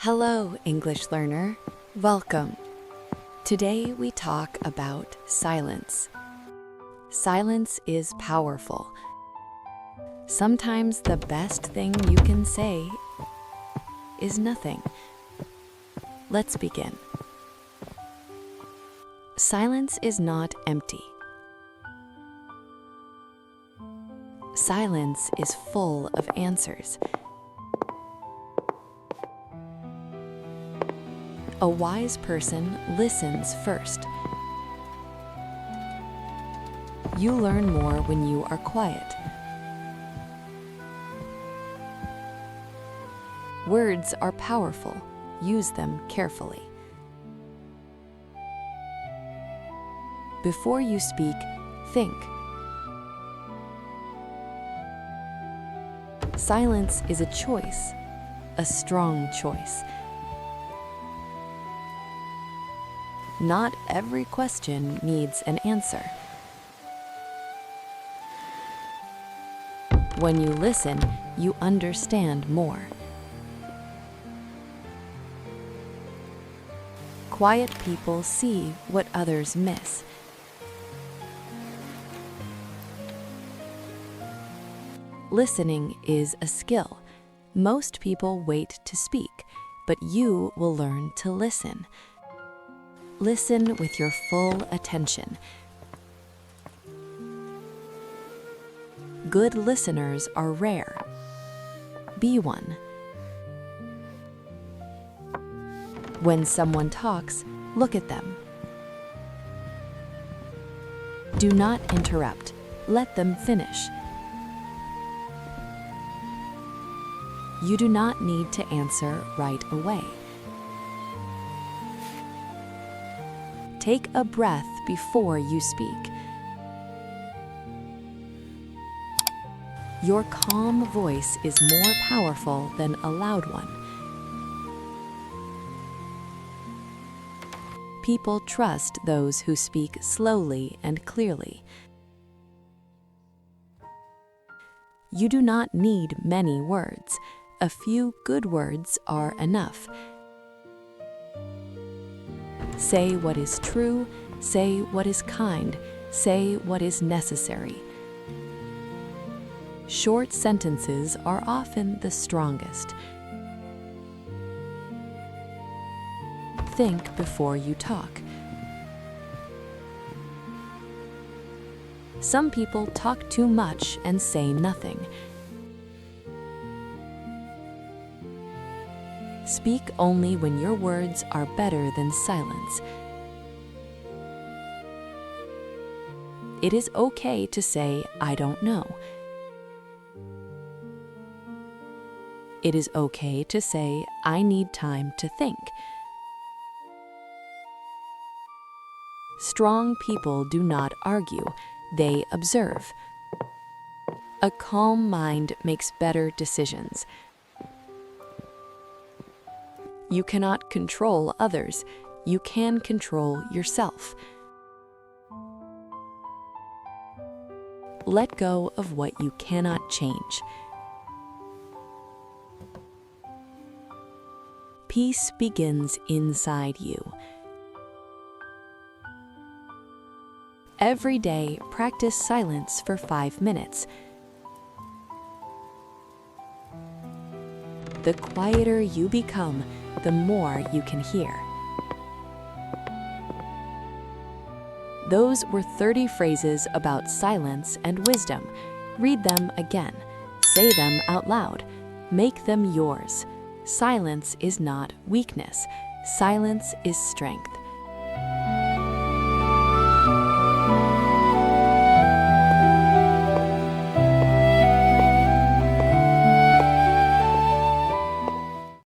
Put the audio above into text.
Hello, English learner. Welcome. Today we talk about silence. Silence is powerful. Sometimes the best thing you can say is nothing. Let's begin. Silence is not empty. Silence is full of answers. A wise person listens first. You learn more when you are quiet. Words are powerful. Use them carefully. Before you speak, think. Silence is a choice, a strong choice. Not every question needs an answer. When you listen, you understand more. Quiet people see what others miss. Listening is a skill. Most people wait to speak, but you will learn to listen. Listen with your full attention. Good listeners are rare. Be one. When someone talks, look at them. Do not interrupt. Let them finish. You do not need to answer right away. Take a breath before you speak. Your calm voice is more powerful than a loud one. People trust those who speak slowly and clearly. You do not need many words. A few good words are enough. Say what is true, say what is kind, say what is necessary. Short sentences are often the strongest. Think before you talk. Some people talk too much and say nothing. Speak only when your words are better than silence. It is okay to say, "I don't know." It is okay to say, "I need time to think." Strong people do not argue, they observe. A calm mind makes better decisions. You cannot control others. You can control yourself. Let go of what you cannot change. Peace begins inside you. Every day, practice silence for 5 minutes. The quieter you become, the more you can hear. Those were 30 phrases about silence and wisdom. Read them again. Say them out loud. Make them yours. Silence is not weakness. Silence is strength.